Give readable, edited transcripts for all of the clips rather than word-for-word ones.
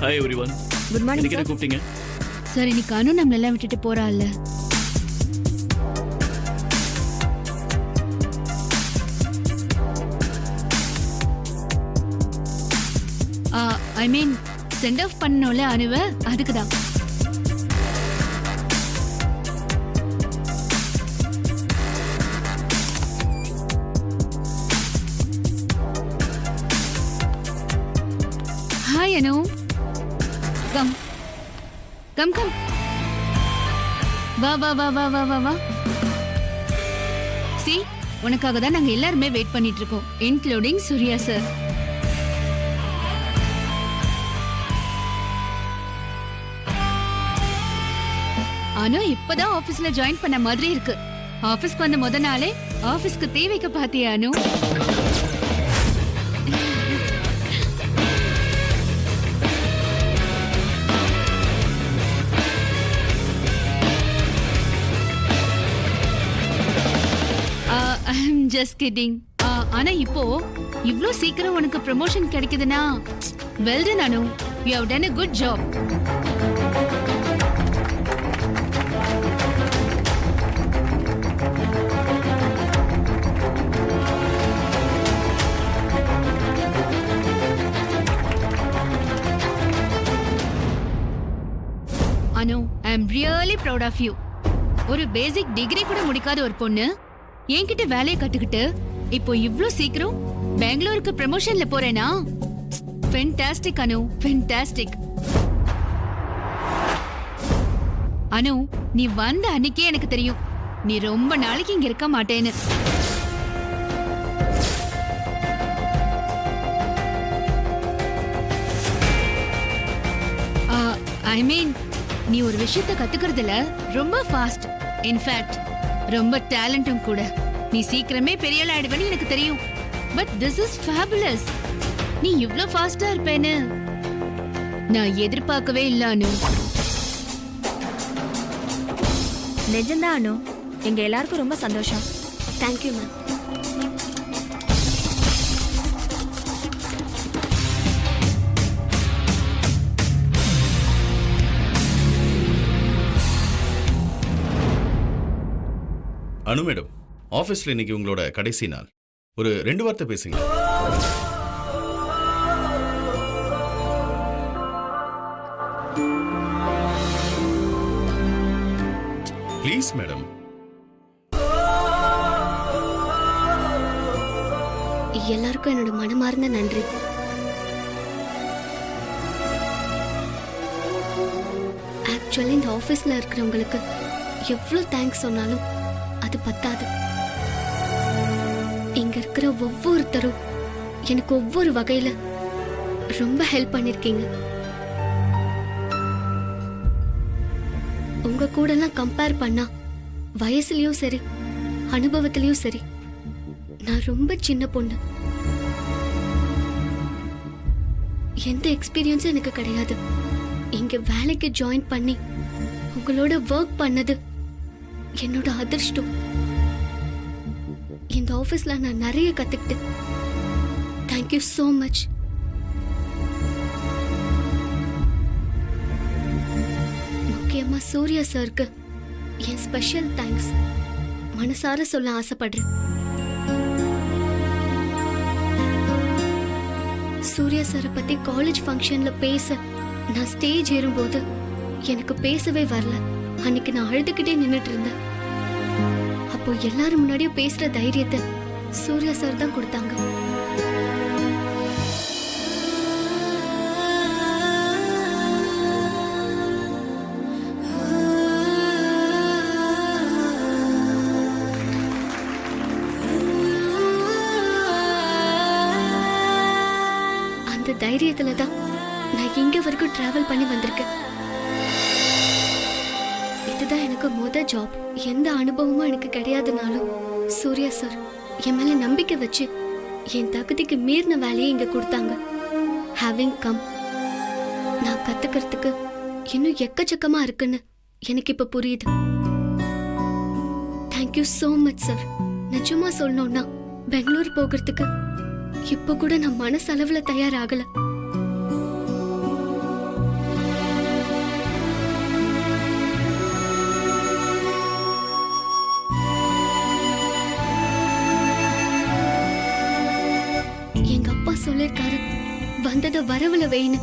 Hi everyone. Good morning இன்னைக்கு என்ன sir. கூப்பிட்டீங்க? சார் இன்னைக்கு அனு நம்மளெல்லாம் விட்டுட்டு போறாள்ல. ஐ மீன் சென்ட் ஆஃப் பண்ணோம்ல அனுவ, அதுக்கு தான். ஹாய் அனு, கம் கம் கம், வா வா வா வா வா வா வா. சி, உனக்காக தான் நாங்க எல்லாருமே வெயிட் பண்ணிட்டு இருக்கோம், இன்க்ளூடிங் சூர்யா சார். அனு இப்பதான் ஆபீஸ்ல ஜாயின் பண்ண மாதிரி இருக்கு. ஆபீஸ்க்கு வந்த முத நாளே ஆபீஸ்க்கு தீ வைக்க பாத்தியா அனு? I'm just kidding. ஆனா இப்போ இவ்ளோ சீக்கிரம் உனக்கு ப்ரமோஷன் கிடைக்குதுன்னா well done Anu. You have done a good job. Anu, I am really proud of you. ஒரு பேசிக் டிகிரி கூட முடிக்காத ஒரு பொண்ணு என்கிட்ட வேலையை கத்துக்கிட்டு இப்போ இவ்ளோ சீக்கிரம் பெங்களூருக்கு ப்ரமோஷன்ல போறேனா? ஃபென்டாஸ்டிக் அனு, ஃபென்டாஸ்டிக். அனு, நீ வந்த அன்னைக்கே எனக்கு தெரியும் நீ ரொம்ப நாளைக்கு இங்க இருக்க மாட்டேன்னு. ஐ மீன் நீ ஒரு விஷயத்தை கத்துக்கிறதுல ரொம்ப ஃபாஸ்ட், இன்ஃபேக்ட் ரொம்ப டேலண்டும் கூட. நீ சீக்கிரமே பெரிய ஆள் ஆயிடுவேன்னு எனக்கு தெரியும். But this is fabulous. நீ இவ்ளோ ஃபாஸ்டா இருப்பேன்னு நான் எதிர்பார்க்கவே இல்ல அனு. நிஜம்தான் அனு, எங்க எல்லாருக்கும் ரொம்ப சந்தோஷம். Thank you ma'am. அனு மேடம், ஆஃபீஸில் இன்னைக்கு உங்களோட கடைசி நாள். ஒரு 2 வார்த்தை பேசுங்க. Please madam. எல்லாருக்கும் என்னோட மனமார்ந்த நன்றி. ஆக்சுவலி இந்த ஆஃபீஸில் இருக்கிறவங்களுக்கு எவ்வளோ தேங்க்ஸ் சொன்னாலும் அது பத்தாது. இங்க இருக்கிற ஒவ்வொருத்தரும் எனக்கு ஒவ்வொரு வகையில ரொம்ப ஹெல்ப் பண்ணிருக்கீங்க. உங்க கூட எல்லாம் கம்பேர் பண்ணா வயசுலயும் சரி அனுபவத்திலயும் சரி நான் ரொம்ப சின்ன பொண்ணு. எந்த எக்ஸ்பீரியன்ஸும் எனக்கு கிடையாது. இங்க வேலைக்கு ஜாயின் பண்ணி உங்களோட ஒர்க் பண்ணது என்னோட அதிர்ஷ்டம். இந்த ஆபீஸ்ல நான் நிறைய கத்துக்கிட்டேன். Thank you so much. முக்கியமா சூர்யா சாருக்கு என் ஸ்பெஷல் தேங்க்ஸ் மனசார சொல்ல ஆசைப்படுறேன். சூர்யா சாரை பத்தி காலேஜ் ஃபங்க்ஷன்ல பேச நான் ஸ்டேஜ் ஏறும்போது எனக்கு பேசவே வரல. அன்னைக்கு நான் அழுதுகிட்டே நின்னுட்டு இருந்தேன். அப்போ எல்லாரும் முன்னாடியும் பேசுற தைரியத்தை சூர்யா சார் தான் கொடுத்தாங்க. அந்த தைரியத்துல தான் நான் இங்க வரைக்கும் டிராவல் பண்ணி வந்திருக்கேன். இதுதான் எனக்கு முத ஜாப். எந்த அனுபவமும் எனக்கு கிடையாதுனாலும் சூர்யா சார் என் மேல நம்பிக்கை வச்சு என் தகுதிக்கு மீறின வேலையை இங்க கொடுத்தாங்க. ஹேவிங் கம், நான் கத்துக்கிறதுக்கு இன்னும் எக்கச்சக்கமா இருக்குன்னு எனக்கு இப்ப புரியுது. Thank you so much sir. நிஜமா சொல்லணும்னா பெங்களூர் போகிறதுக்கு இப்ப கூட நான் மனசளவுல தயாராகல. சொல்லிருக்காரு, வந்தத வரவுல வைன்னு.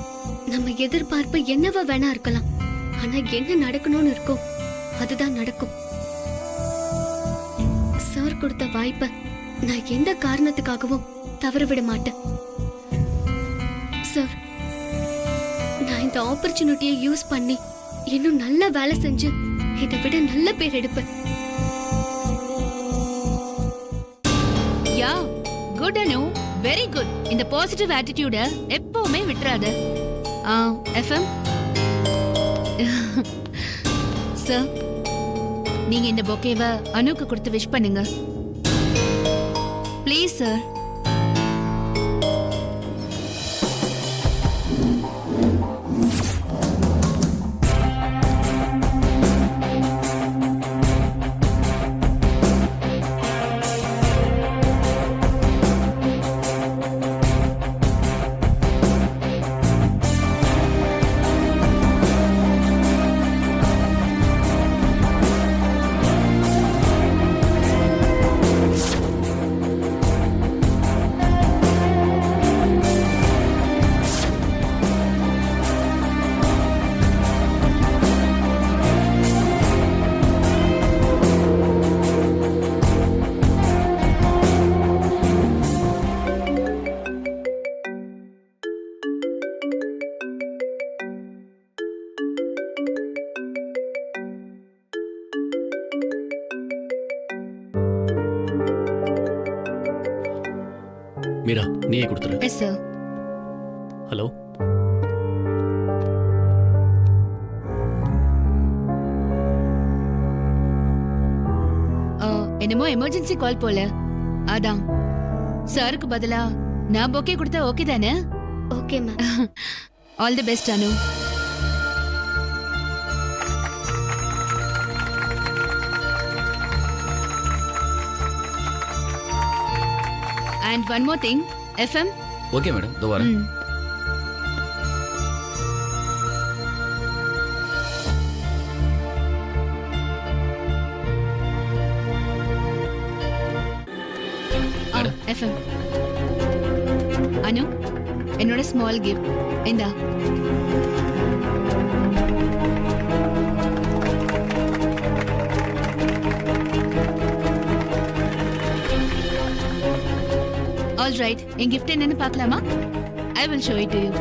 நம்ம எதிர்பார்ப்பு என்னவா வேணா இருக்கலாம், ஆனா என்ன நடக்கணும்னு இருக்கோ அதுதான் நடக்கும். சார் கொடுத்த வாய்ப்பை நான் எந்த காரணத்துக்காகவும் தவற விட மாட்டேன். சார், நான் இந்த ஆப்பர்ச்சுனிட்டியை யூஸ் பண்ணி இன்னும் நல்ல வேலை செஞ்சு இதை விட நல்ல பேர் எடுப்பேன். யா, குட் அனு, வெரி குட். இந்த பாசிட்டிவ் ஆட்டிடியூட எப்பவுமே விட்டுறாத. எஃப்எம் சார், நீங்க இந்த பொக்கேவை அனுக்கு கொடுத்து விஷ் பண்ணுங்க ப்ளீஸ் சார். மீரா, நீயே கொடுத்துரு. Yes sir. ஹலோ. என்னமோ எமர்ஜென்சி கால் போல, அதான். சாருக்கு பதிலா நான் பொக்கே கொடுத்தா ஓகே தானே? Okay ma'am. All the best Anu. And one more thing, FM. Okay madam, இதோ வரேன். FM. அனு, என்னோட ஸ்மால் கிஃப்ட் இந்தா. ஆல் ரைட், என் கிஃப்ட் என்னன்னு பார்க்கலாமா? I will show it to you.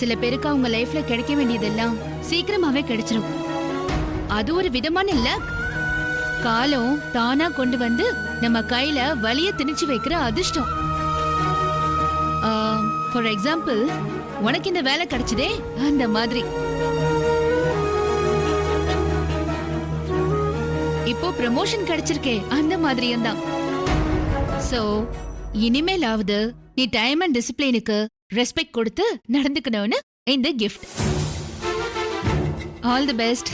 சில பேருக்கு அவங்க லைஃப்ல கிடைக்க வேண்டியதெல்லாம் சீக்கிரமாவே கிடைச்சிரும். அது ஒரு விதமான லக். காலம் தானா கொண்டு வந்து நம்ம கையில வலிய திணிச்சு வைக்கிற அதிர்ஷ்டம். ஃபார் எக்ஸாம்பிள், உனக்கு இந்த வேலை கிடைச்சதே அந்த மாதிரி. இப்போ ப்ரமோஷன் கிடைச்சிருக்கே அந்த மாதிரியும் தான். சோ இனிமேலாவது நீ டைம் அண்ட் டிசிப்ளினுக்கு ரெஸ்பெக்ட் கொடுத்து நடந்துக்கணும்னு இந்த gift. All the best.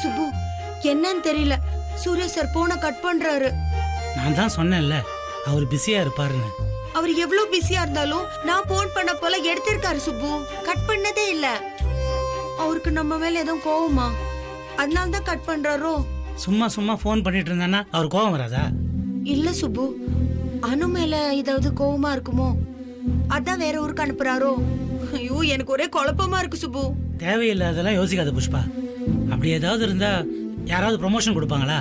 Subbu, என்னன்னு தெரியல, சூர்யா சார் போனை கட் பண்றாரு. நான் தான் சொன்னேன்ல, அவர் பிஸியா இருப்பாருன்னு. அவர் எவ்வளவு பிஸியா இருந்தாலும் நான் போன் பண்ண போல எடுத்திருக்காரு சுப்பு, கட் பண்ணதே இல்ல. அவருக்கு நம்ம மேல எதுவும் கோவமா? அதனால தான் கட் பண்றாரோ? சும்மா சும்மா ஃபோன் பண்ணிட்டு இருந்தானா அவர் கோவம் வராதா? இல்ல சுப்பு, அனு மேல ஏதாவது கோவமா இருக்குமோ? அதான் வேற ஊருக்கு அனுப்புறாரோ? ஐயோ, எனக்கு ஒரே குழப்பமா இருக்கு சுப்பு. தேவையில்லாதெல்லாம் யோசிக்காத புஷ்பா. அப்படி ஏதாவது இருந்தா யாராவது ப்ரொமோஷன் கொடுப்பாங்களா?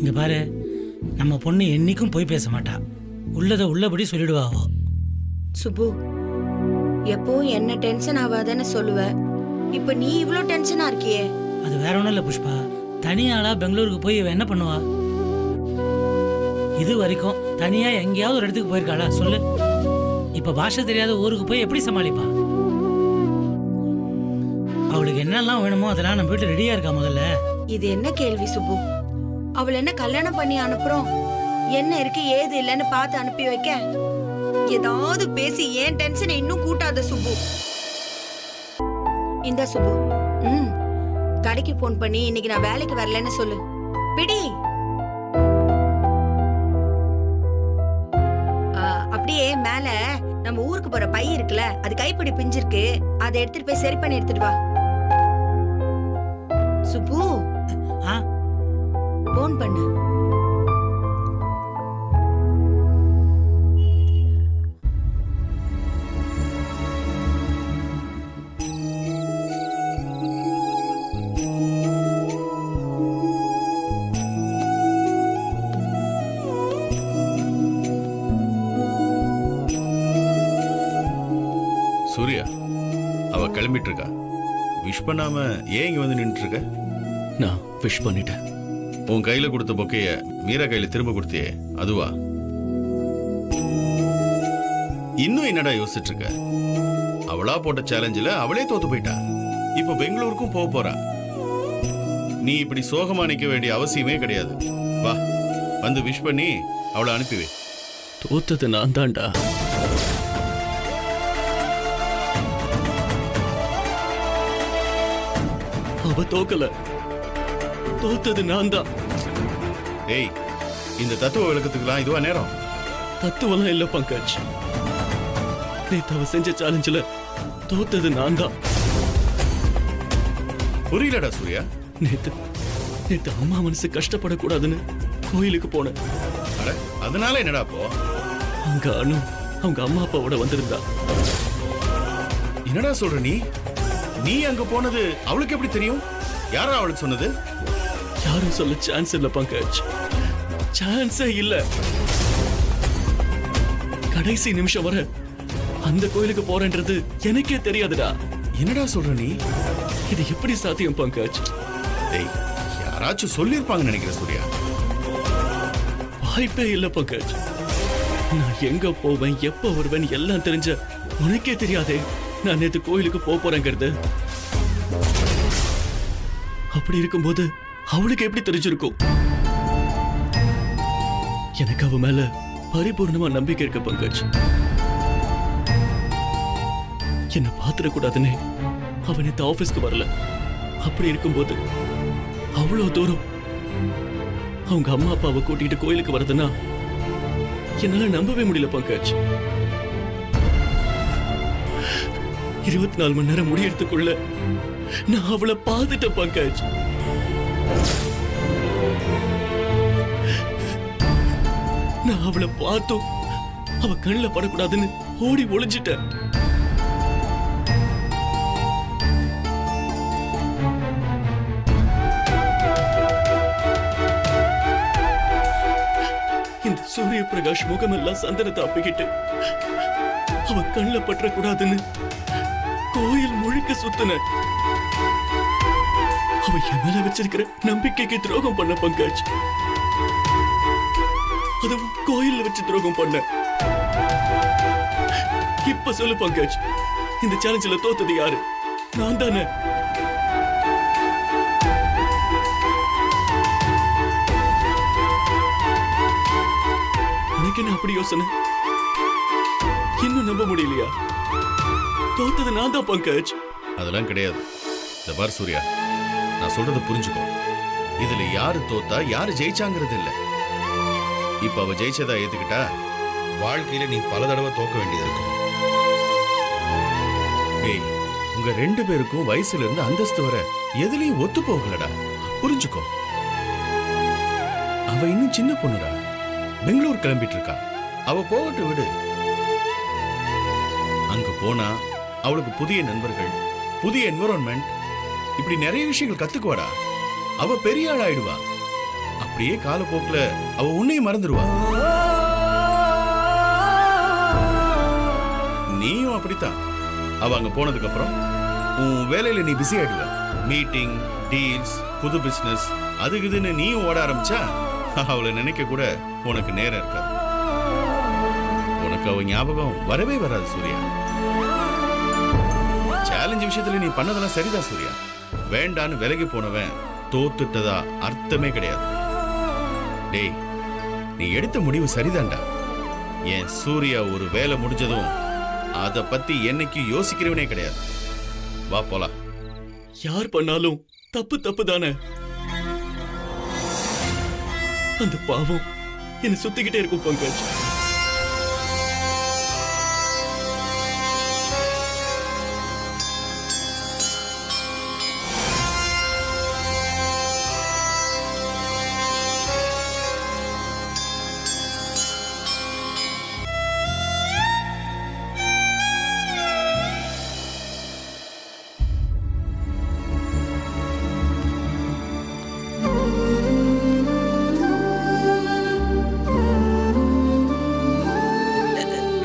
இங்க பாரு, நம்ம பொண்ணு என்னைக்கும் போய் பேச மாட்டா, உள்ளதை உள்ளபடி சொல்லிடுவாவோ. சுப்பு, எப்பவும் என்ன டென்ஷன் ஆகாதன்னு சொல்லுவ, இப்ப நீ இவ்ளோ டென்ஷனா இருக்கியே? அது வேற ஒன்றும் இல்லை புஷ்பா, தனியாளா பெங்களூருக்கு போய் இவ என்ன பண்ணுவா? இது வரைக்கும் தனியா எங்கேயாவது ஒரு இடத்துக்கு போயிருக்காளா சொல்லு? இப்ப பாஷை தெரியாத ஊருக்கு போய் எப்படி சமாளிப்பா? அவளுக்கு என்னெல்லாம் வேணுமோ அதெல்லாம் நம்ம வீட்டு ரெடியா இருக்கா முதல்ல. இது என்ன கேள்வி சுப்பு? அவள என்ன கல்யாணம் பண்ணி அனுப்புறோம், என்ன இருக்கு ஏது இல்லைன்னு பார்த்து அனுப்பி வைக்க? ஏதாவது பேசி ஏன் டென்ஷனை இன்னும் கூட்டாத சுப்பு. இந்த சுப்பு, கடைக்கு போன் பண்ணி இன்னைக்கு நான் வேலைக்கு வரலன்னு சொல்லு. பிடி. அப்படியே மேல நம்ம ஊருக்கு போற பை இருக்குல்ல, அது கைப்பிடி பிஞ்சிருக்கு, அதை எடுத்துட்டு போய் சரி பண்ணி எடுத்துட்டு வா. சுப்பு, போன் பண்ணு. சூர்யா, அவ கிளம்பிட்டு இருக்கா. விஷ் பண்ணாம ஏன் இங்க வந்து நின்றுட்டு இருக்க? நான் விஷ் பண்ணிட்டேன். உன் கையில கொடுத்த பொக்கைய மீரா கையில திரும்ப கொடுத்தியே, அதுவா? இன்னும் என்னடா யோசிச்சுட்டு இருக்க? அவளா போட்ட சேலஞ்சில அவளே தோத்து போயிட்டா. இப்ப பெங்களூருக்கும் போக போறா. நீ இப்படி சோகமா நிக்க வேண்டிய அவசியமே கிடையாது. வா, வந்து விஷ் பண்ணி அவளை அனுப்பி வை. தோத்தது நான் தான்டா. அவ தோக்கல, தோத்தது நான் தான். ஏய், இந்த தத்துவ விளக்கத்துக்குலாம் இதுவா நேரம்? தத்துவம்லாம் இல்ல பங்கஜ். நேத்து அவ செஞ்ச சேலஞ்சில தோத்தது நான் தான். புரியலடா சூர்யா. நேத்து அம்மா மனசு கஷ்டப்படக்கூடாதுன்னு கோயிலுக்கு போனேன். அட, அதனால என்னடா போ? அங்க அனு அவங்க அம்மா அப்பாவோட வந்திருந்தா. என்னடா சொல்ற நீ? நீ அங்க போனது அவளுக்கு எப்படி தெரியும்? யாரா அவளுக்கு சொன்னது? யாரும் சொல்ல சான்ஸ் இல்ல பங்கஜ், சான்ஸே இல்ல. கடைசி நிமிஷம் வர அந்த கோயிலுக்கு போறேன்றது எனக்கே தெரியாதுடா. என்னடா சொல்ற நீ? இது எப்படி சாத்தியம் பங்கஜ்? டேய், யாராச்சும் சொல்லிருப்பாங்கன்னு நினைக்கிற சூர்யா. வாய்ப்பே இல்ல பங்கஜ். நான் எங்க போவேன், எப்ப வருவேன் எல்லாம் தெரிஞ்ச உனக்கே தெரியாதே நான் நேத்து கோயிலுக்கு போறேங்கிறது. அப்படி இருக்கும்போது அவளுக்கு எப்படி தெரிஞ்சிருக்கும்? எனக்கு அவ மேல பரிபூர்ணமா நம்பிக்கை இருக்க பங்கஜ். என்ன பாத்திரக்கூடாதுன்னு அவன் நேத்து ஆபீஸ்க்கு வரல. அப்படி இருக்கும்போது அவ்வளவு தூரம் அவங்க அம்மா அப்பாவை கூட்டிட்டு கோயிலுக்கு வரதுன்னா என்னால நம்பவே முடியல பங்கஜ். 24 மணி நேரம் முடியறதுக்குள்ள நான் அவளை பார்த்துட்டேன் பங்கஜ். நான் அவளை பார்த்தும் அவ கண்ணில் படக்கூடாதுன்னு ஓடி ஒளிஞ்சிட்டேன். இந்த சூரிய பிரகாஷ் முகமெல்லாம் சந்தனத்தை அப்பிக்கிட்டு அவ கண்ணில் பற்றக்கூடாதுன்னு கோயில் முழுக்க சுத்தின. அவ என் மேல வச்சிருக்கிற நம்பிக்கைக்கு துரோகம் பண்ண பங்கஜ். அதுவும் கோயில்ல வச்சு துரோகம் பண்ண. இப்ப சொல்லு பங்கஜ், இந்த சேலஞ்சில தோத்தது யாரு? நான் தானே. உனக்கு என்ன அப்படி யோசனை? இன்னும் நம்ப முடியலையா? தோத்தது நான் தான் பங்கஜ். அதெல்லாம் கிடையாது. இந்த பார் சூர்யா, நான் சொல்றதை புரிஞ்சுக்கோ. இதுல யாரு தோத்தா யாரு ஜெயிச்சாங்கிறது இல்ல. இப்ப அவ ஜெயிச்சதா ஏத்துக்கிட்டா வாழ்க்கையில நீ பல தடவை தோக்க வேண்டியது இருக்கும். ஏய், உங்க 2 பேருக்கும் வயசுல இருந்து அந்தஸ்து வர எதுலயும் ஒத்து போகலடா. புரிஞ்சுக்கோ. அவ இன்னும் சின்ன பொண்ணுடா. பெங்களூர் கிளம்பிட்டு இருக்கா. அவ போகட்டு விடு. அங்க போனா அவளுக்கு புதிய நண்பர்கள், புதிய என்விரான்மெண்ட், இப்படி நிறைய விஷயங்கள் கத்துக்குவாடா. அவ பெரிய ஆள் ஆயிடுவா. அப்படியே காலப்போக்குல அவ உன்னையும் மறந்துடுவா. நீயும் அப்படித்தான். அவ அங்க போனதுக்கு அப்புறம் உன் வேலையில நீ பிஸி ஆயிடுவ. மீட்டிங், டீல்ஸ், புது பிசினஸ், அதுக்கு இதுன்னு நீயும் ஓட ஆரம்பிச்சா அவளை நினைக்க கூட உனக்கு நேரம் இருக்காது. உனக்கு அவ ஞாபகம் வரவே வராது சூர்யா. சேலஞ்ச் விஷயத்துல நீ பண்ணதெல்லாம் சரிதான் சூர்யா. வேண்டான்னு விலகி போனவன் தோத்துட்டதா அர்த்தமே கிடையாது. டேய், நீ எடுத்த முடிவு சரிதான்டா. என் சூர்யா ஒரு வேலை முடிஞ்சதும் அத பத்தி என்னைக்கு யோசிக்கிறவனே கிடையாது. வா போலாம். யார் பண்ணாலும் தப்பு தப்பு தானே. அந்த பாவம் என்ன சுத்திக்கிட்டே இருக்கும் பங்கஜ்.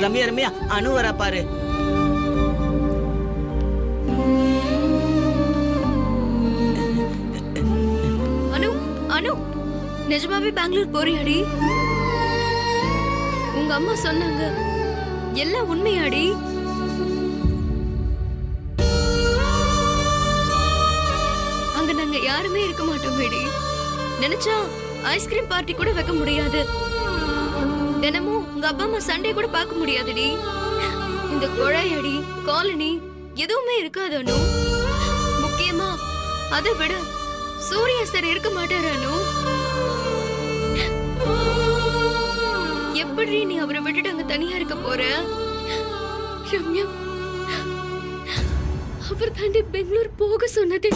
ரம்யா ரம்யா, அனு வரா பாரு. அனு அனு நிஜமாவே பெங்களூர் போறியாடி? உங்க அம்மா சொன்னாங்க எல்லாம் உண்மையாடி? அங்க நாங்க யாருமே இருக்க மாட்டோமேடி. நினைச்சா ஐஸ்கிரீம் பார்ட்டி கூட வைக்க முடியாது. தினமும் உங்க அப்பா அம்மா சண்டே கூட பார்க்க முடியாதுடி. இந்த குழாயடி காலனி எதுவுமே இருக்காது அனு. முக்கியமா அதை விட சூர்யா சார் இருக்க மாட்டாரு அனு. எப்படி நீ அவரை விட்டுட்டு அங்க தனியா இருக்க போற? ரம்யா, அவர் தாண்டி பெங்களூர் போக சொன்னது.